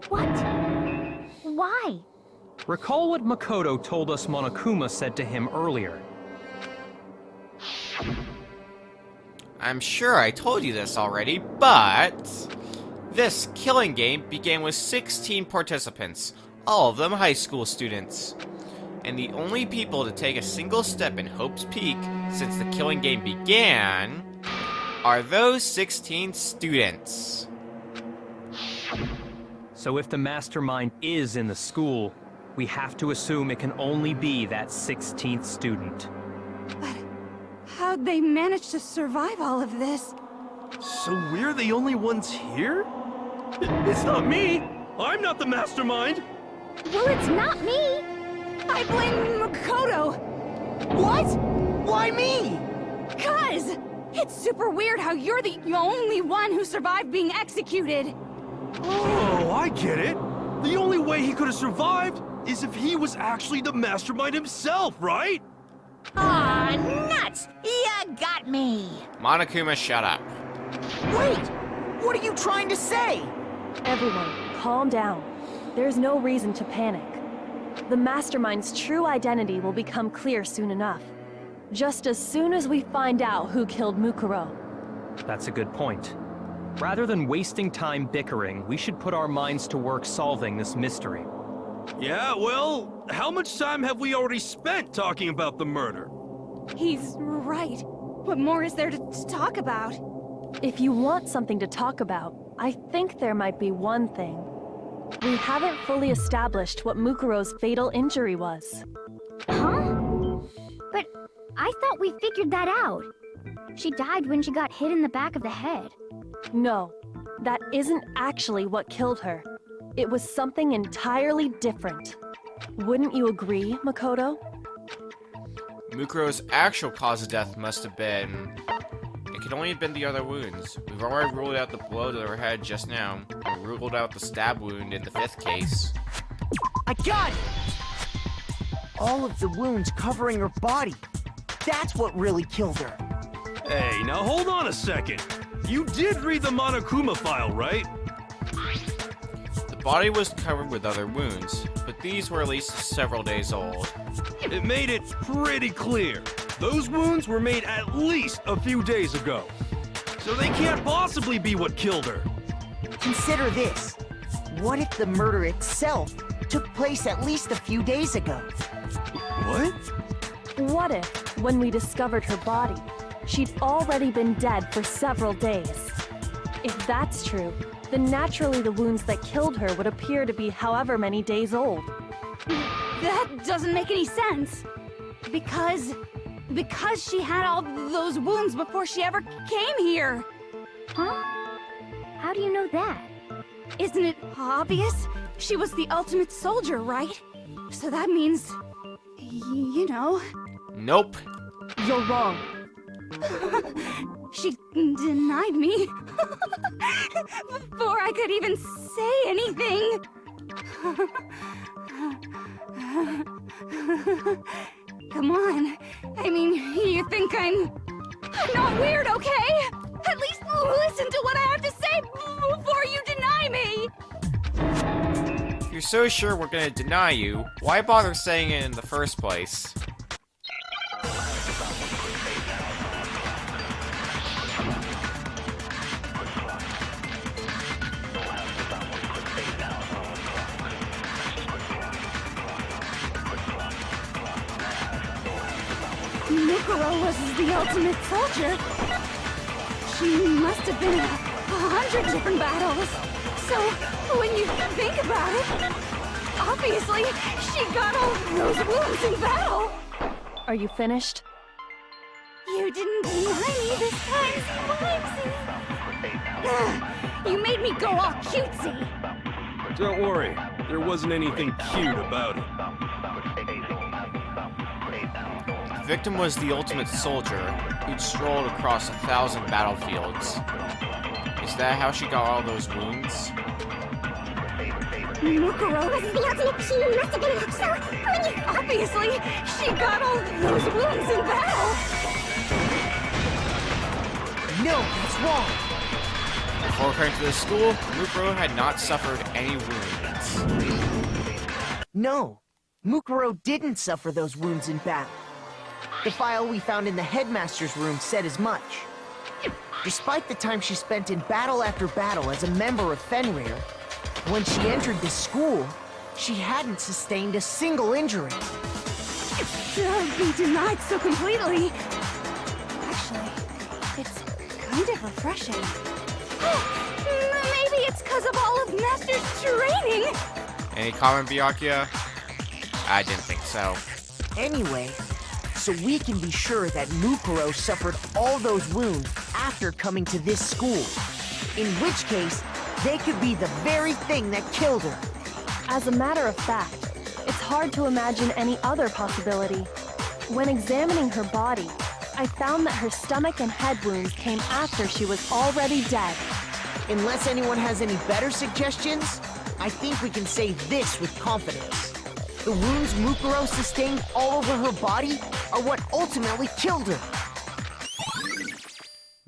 What? Why? Recall what Makoto told us Monokuma said to him earlier. I'm sure I told you this already, but this killing game began with 16 participants, all of them high school students. And the only people to take a single step in Hope's Peak since the killing game began are those 16 students. So if the mastermind is in the school, we have to assume it can only be that 16th student. But how'd they manage to survive all of this? So we're the only ones here? It's not me! I'm not the mastermind! Well, it's not me! I blame Makoto! What? Why me? 'Cause it's super weird how you're the only one who survived being executed. Oh, I get it! The only way he could have survived is if he was actually the mastermind himself, right? Aw, nuts! You got me! Monokuma, shut up. Wait! What are you trying to say? Everyone, calm down. There's no reason to panic. The Mastermind's true identity will become clear soon enough. Just as soon as we find out who killed Mukuro. That's a good point. Rather than wasting time bickering, we should put our minds to work solving this mystery. Yeah, well, how much time have we already spent talking about the murder? He's right. What more is there to talk about? If you want something to talk about, I think there might be one thing. We haven't fully established what Mukuro's fatal injury was. Huh? But I thought we figured that out. She died when she got hit in the back of the head. No, that isn't actually what killed her. It was something entirely different. Wouldn't you agree, Makoto? Mukuro's actual cause of death must have been... It could only have been the other wounds. We've already ruled out the blow to her head just now. We ruled out the stab wound in the 5th case. I got it! All of the wounds covering her body. That's what really killed her. Hey, now hold on a second. You did read the Monokuma file, right? The body was covered with other wounds, but these were at least several days old. It made it pretty clear. Those wounds were made at least a few days ago. So they can't possibly be what killed her. Consider this. What if the murder itself took place at least a few days ago? What? What if, when we discovered her body, she'd already been dead for several days? If that's true, then naturally the wounds that killed her would appear to be however many days old. That doesn't make any sense. Because she had all those wounds before she ever came here. Huh? How do you know that? Isn't it obvious? She was the ultimate soldier, right? So that means, you know... Nope. You're wrong. She denied me before I could even say anything. Come on. I mean, you think I'm not weird, okay? At least listen to what I have to say before you deny me. If you're so sure we're gonna deny you, why bother saying it in the first place? Mukuro was the ultimate soldier. She must have been in 100 different battles. So, when you think about it, obviously, she got all those wounds in battle. Are you finished? You didn't deny me this time, Smilesy. You made me go all cutesy. Don't worry. There wasn't anything cute about it. The victim was the ultimate soldier who'd strolled across 1,000 battlefields. Is that how she got all those wounds? Mukuro was the ultimate. She must have been so. Obviously, she got all those wounds in battle. No, that's wrong. Before returning to the school, Mukuro had not suffered any wounds. No, Mukuro didn't suffer those wounds in battle. The file we found in the headmaster's room said as much. Despite the time she spent in battle after battle as a member of Fenrir, when she entered the school, she hadn't sustained a single injury. To be denied so completely. Actually, it's kind of refreshing. Maybe it's because of all of Master's training. Any comment, Byakuya? I didn't think so. Anyway, so we can be sure that Mukuro suffered all those wounds after coming to this school. In which case, they could be the very thing that killed her. As a matter of fact, it's hard to imagine any other possibility. When examining her body, I found that her stomach and head wounds came after she was already dead. Unless anyone has any better suggestions, I think we can say this with confidence. The wounds Mukuro sustained all over her body are what ultimately killed her.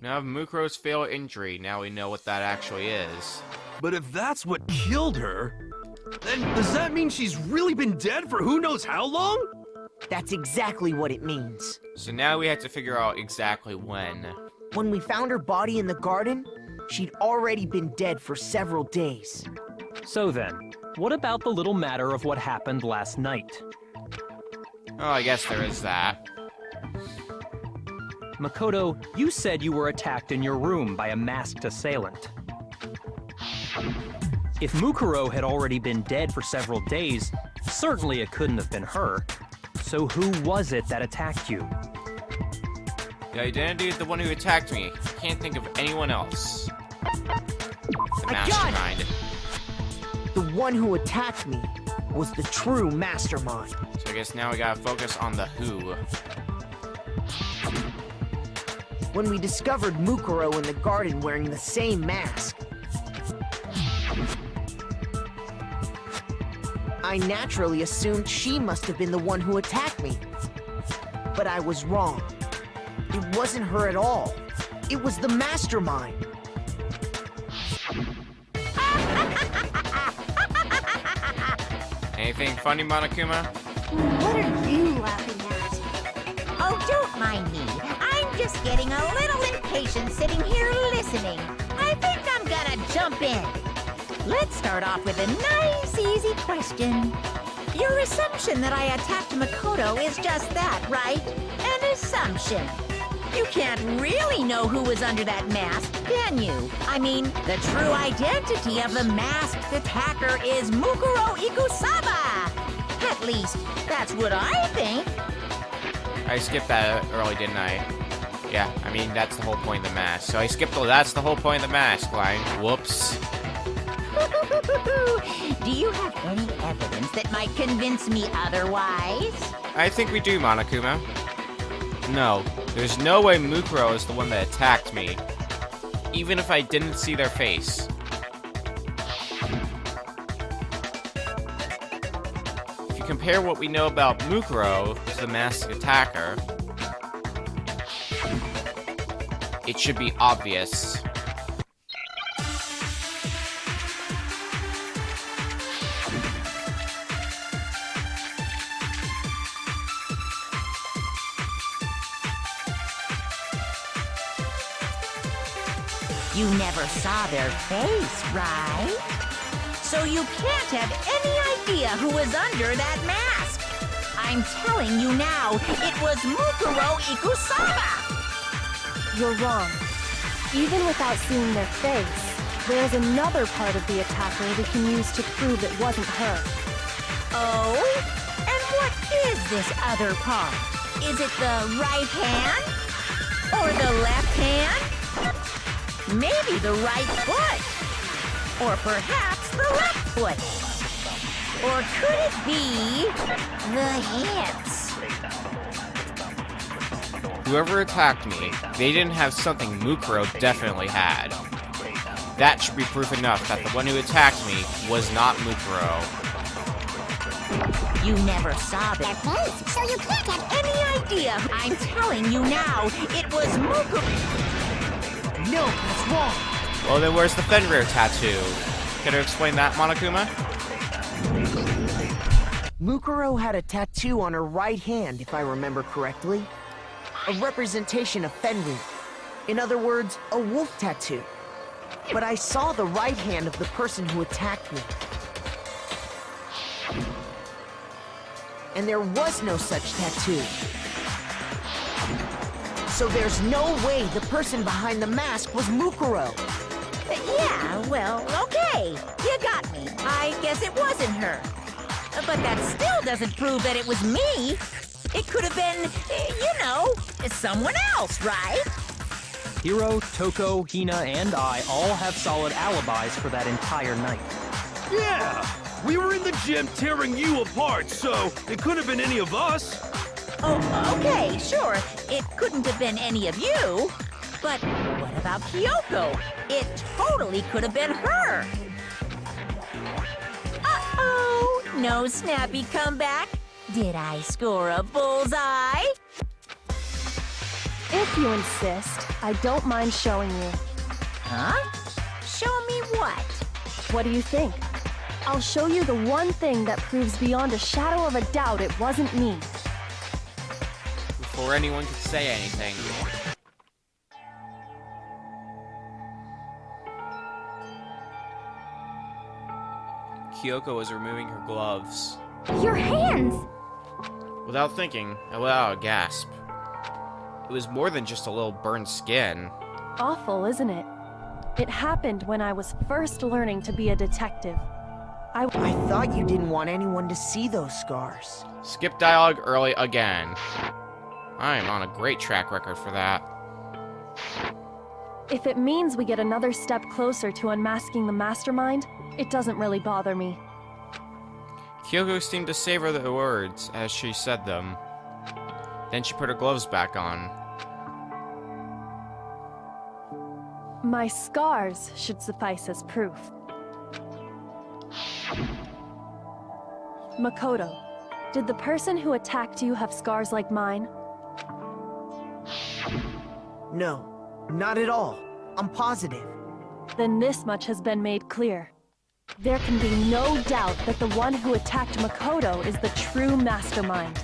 Now Mukuro's fatal injury, now we know what that actually is. But if that's what killed her, then does that mean she's really been dead for who knows how long? That's exactly what it means. So now we have to figure out exactly when. When we found her body in the garden, she'd already been dead for several days. So then, what about the little matter of what happened last night? Oh, I guess there is that. Makoto, you said you were attacked in your room by a masked assailant. If Mukuro had already been dead for several days, certainly it couldn't have been her. So who was it that attacked you? The identity of the one who attacked me. I can't think of anyone else. The I got it! mastermind. The one who attacked me was the true mastermind. So I guess now we gotta focus on the who. When we discovered Mukuro in the garden wearing the same mask, I naturally assumed she must have been the one who attacked me. But I was wrong. It wasn't her at all. It was the mastermind. Anything funny, Monokuma? What are you laughing at? Oh, don't mind me. I'm just getting a little impatient sitting here listening. I think I'm gonna jump in. Let's start off with a nice, easy question. Your assumption that I attacked Makoto is just that, right? An assumption. You can't really know who was under that mask, can you? I mean, the true identity of the masked attacker is Mukuro Ikusaba! At least, that's what I think. I skipped that early, didn't I? Yeah, I mean, that's the whole point of the mask. So I skipped the that's the whole point of the mask line. Whoops. Do you have any evidence that might convince me otherwise? I think we do, Monokuma. No, there's no way Mukuro is the one that attacked me. Even if I didn't see their face. If you compare what we know about Mukuro to the masked attacker, it should be obvious. You never saw their face, right? So you can't have any idea who was under that mask. I'm telling you now, it was Mukuro Ikusaba! You're wrong. Even without seeing their face, there's another part of the attacker we can use to prove it wasn't her. Oh? And what is this other part? Is it the right hand? Or the left hand? Maybe the right foot. Or perhaps the left foot. Or could it be the hands? Whoever attacked me, they didn't have something Mukuro definitely had. That should be proof enough that the one who attacked me was not Mukuro. You never saw their face, so you can't have any idea. I'm telling you now, it was Mukuro. No, that's wrong. Well, then where's the Fenrir tattoo? Can you explain that, Monokuma? Mukuro had a tattoo on her right hand, if I remember correctly. A representation of Fenrir. In other words, a wolf tattoo. But I saw the right hand of the person who attacked me. And there was no such tattoo. So there's no way the person behind the mask was Mukuro. Yeah, well, okay. You got me. I guess it wasn't her. But that still doesn't prove that it was me. It could have been, you know, someone else, right? Hiro, Toko, Hina, and I all have solid alibis for that entire night. Yeah! We were in the gym tearing you apart, so it could have been any of us. Oh, okay, sure. It couldn't have been any of you. But what about Kyoko? It totally could have been her. Uh-oh! No snappy comeback? Did I score a bullseye? If you insist, I don't mind showing you. Huh? Show me what? What do you think? I'll show you the one thing that proves beyond a shadow of a doubt it wasn't me. Before anyone could say anything. Kyoko was removing her gloves. Your hands! Without thinking, I let out a gasp. It was more than just a little burned skin. Awful, isn't it? It happened when I was first learning to be a detective. I thought you didn't want anyone to see those scars. Skip dialogue early again. I am on a great track record for that. If it means we get another step closer to unmasking the mastermind, it doesn't really bother me. Kyoko seemed to savor the words as she said them. Then she put her gloves back on. My scars should suffice as proof. Makoto, did the person who attacked you have scars like mine? No, not at all. I'm positive. Then this much has been made clear. There can be no doubt that the one who attacked Makoto is the true mastermind.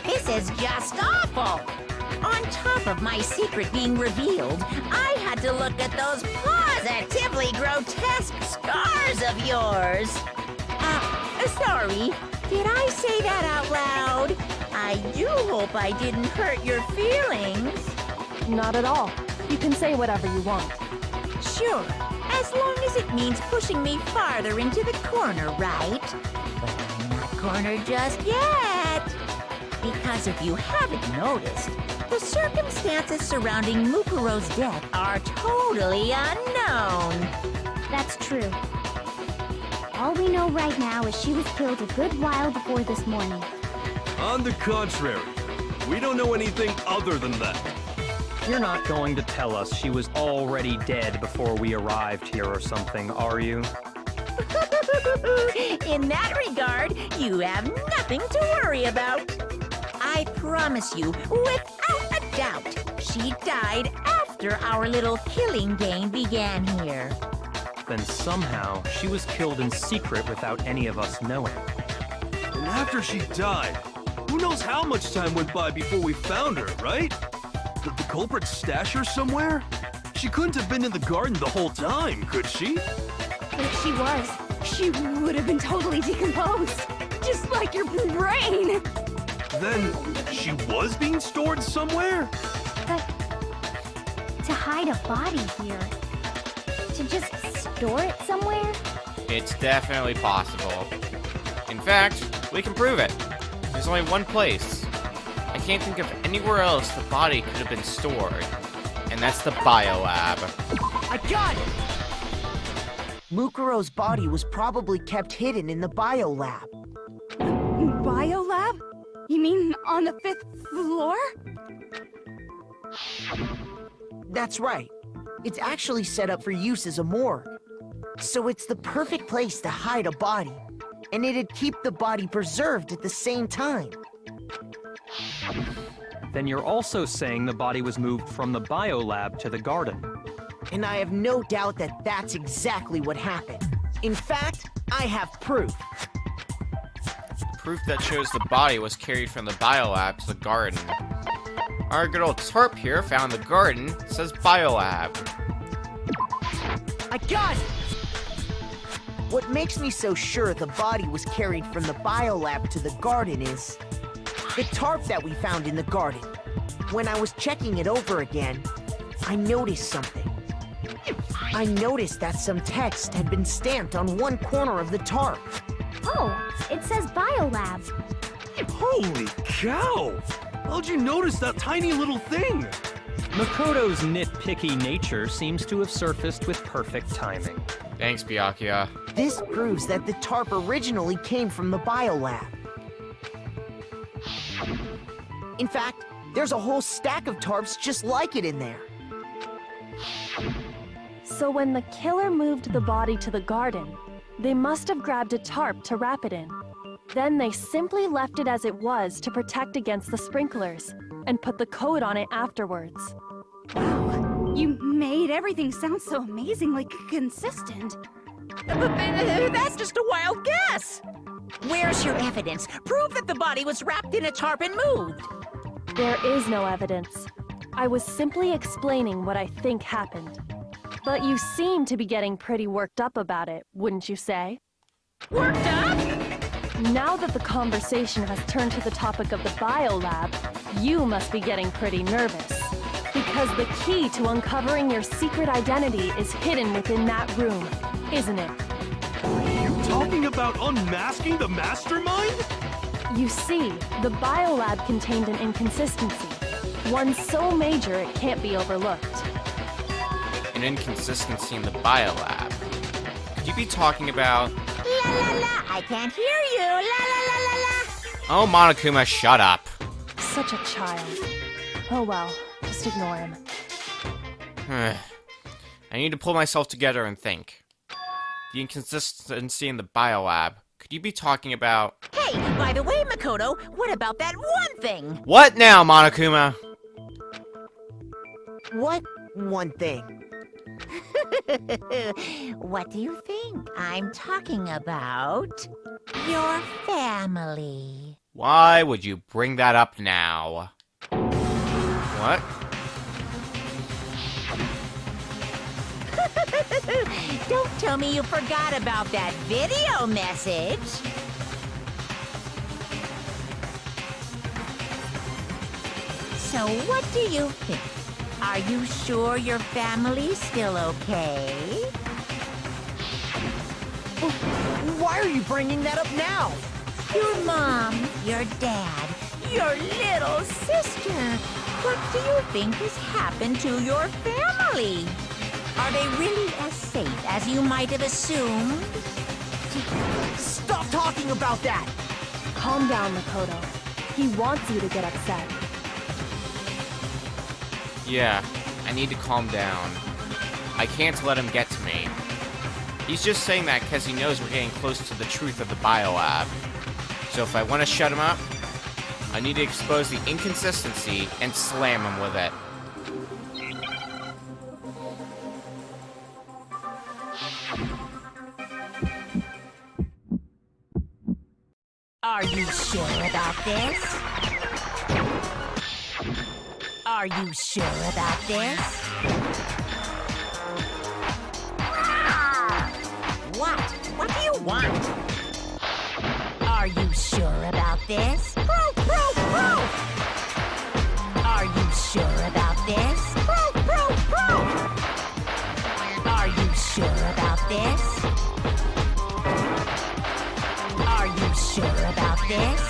This is just awful! On top of my secret being revealed, I had to look at those positively grotesque scars of yours. Sorry, did I say that out loud? I do hope I didn't hurt your feelings. Not at all. You can say whatever you want. Sure, as long as it means pushing me farther into the corner, right? But I'm not cornered just yet. Because if you haven't noticed, the circumstances surrounding Mukuro's death are totally unknown. That's true. All we know right now is she was killed a good while before this morning. On the contrary, we don't know anything other than that. You're not going to tell us she was already dead before we arrived here or something, are you? In that regard, you have nothing to worry about. I promise you, without a doubt, she died after our little killing game began here. Then somehow she was killed in secret without any of us knowing. And after she died, who knows how much time went by before we found her, right? Did the culprit stash her somewhere? She couldn't have been in the garden the whole time, could she? But if she was, she would have been totally decomposed. Just like your brain. Then she was being stored somewhere? But to hide a body here, to just store it somewhere? It's definitely possible. In fact, we can prove it. There's only one place. I can't think of anywhere else the body could have been stored. And that's the biolab. I got it! Mukuro's body was probably kept hidden in the biolab. Biolab? You mean on the 5th floor? That's right. It's actually set up for use as a morgue. So it's the perfect place to hide a body. And it'd keep the body preserved at the same time. then you're also saying the body was moved from the biolab to the garden. And I have no doubt that that's exactly what happened. In fact, I have proof. Proof that shows the body was carried from the biolab to the garden. Our good old tarp here found the garden. It says biolab. I got it! What makes me so sure the body was carried from the biolab to the garden is the tarp that we found in the garden. When I was checking it over again, I noticed something. I noticed that some text had been stamped on one corner of the tarp. Oh, it says biolab. Holy cow! How'd you notice that tiny little thing? Makoto's nitpicky nature seems to have surfaced with perfect timing. Thanks, Byakuya. This proves that the tarp originally came from the biolab. In fact, there's a whole stack of tarps just like it in there. So when the killer moved the body to the garden, they must have grabbed a tarp to wrap it in. Then they simply left it as it was to protect against the sprinklers, and put the coat on it afterwards. Wow, you made everything sound so amazingly consistent. But that's just a wild guess. Where's your evidence? Prove that the body was wrapped in a tarp and moved. There is no evidence. I was simply explaining what I think happened. But you seem to be getting pretty worked up about it, wouldn't you say? Worked up? Now that the conversation has turned to the topic of the biolab, you must be getting pretty nervous. Because the key to uncovering your secret identity is hidden within that room, isn't it? Are you talking about unmasking the mastermind? You see, the biolab contained an inconsistency. One so major it can't be overlooked. An inconsistency in the biolab. Could you be talking about... La la la, I can't hear you. La la la la la. Oh, Monokuma, shut up. Such a child. Oh well, just ignore him. I need to pull myself together and think. The inconsistency in the biolab. Could you be talking about... Hey, by the way, Makoto, what about that one thing? What now, Monokuma? What one thing? What do you think I'm talking about? Your family. Why would you bring that up now? What? Don't tell me you forgot about that video message. So what do you think? Are you sure your family's still okay? Why are you bringing that up now? Your mom, your dad, your little sister. What do you think has happened to your family? Are they really as safe as you might have assumed? Stop talking about that! Calm down, Makoto. He wants you to get upset. Yeah, I need to calm down. I can't let him get to me. He's just saying that because he knows we're getting close to the truth of the biolab. So if I want to shut him up, I need to expose the inconsistency and slam him with it. Are you sure about this? Are you sure about this? What? What do you want? Are you sure about this? Proof, proof, proof! Are you sure about this? Proof, proof, proof! Are you sure about this? Are you sure about this?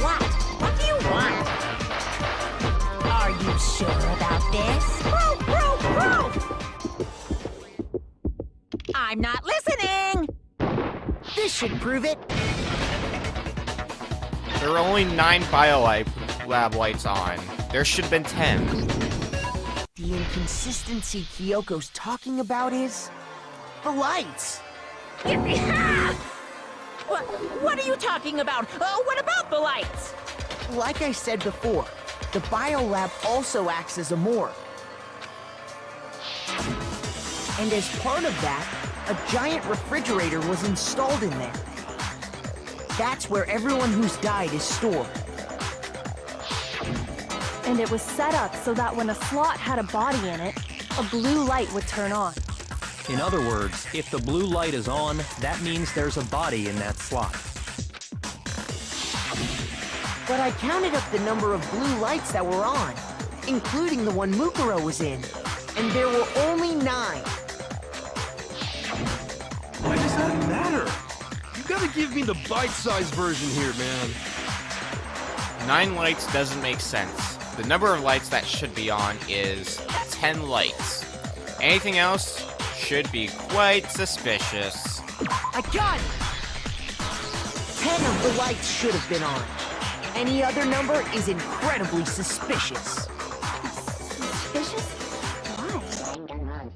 What? What do you want? Are you sure about this? Proof, proof, proof! I'm not listening! This should prove it. There are only 9 biolab lights on. There should have been 10. The inconsistency Kyoko's talking about is... the lights! What are you talking about? What about the lights? Like I said before, the biolab also acts as a morgue. And as part of that, a giant refrigerator was installed in there. That's where everyone who's died is stored. And it was set up so that when a slot had a body in it, a blue light would turn on. In other words, if the blue light is on, that means there's a body in that slot. But I counted up the number of blue lights that were on, including the one Mukuro was in, and there were only 9. Why does that matter? You gotta give me the bite-sized version here, man. 9 lights doesn't make sense. The number of lights that should be on is 10 lights. Anything else should be quite suspicious. I got it! 10 of the lights should have been on. Any other number is incredibly suspicious. Suspicious? Why?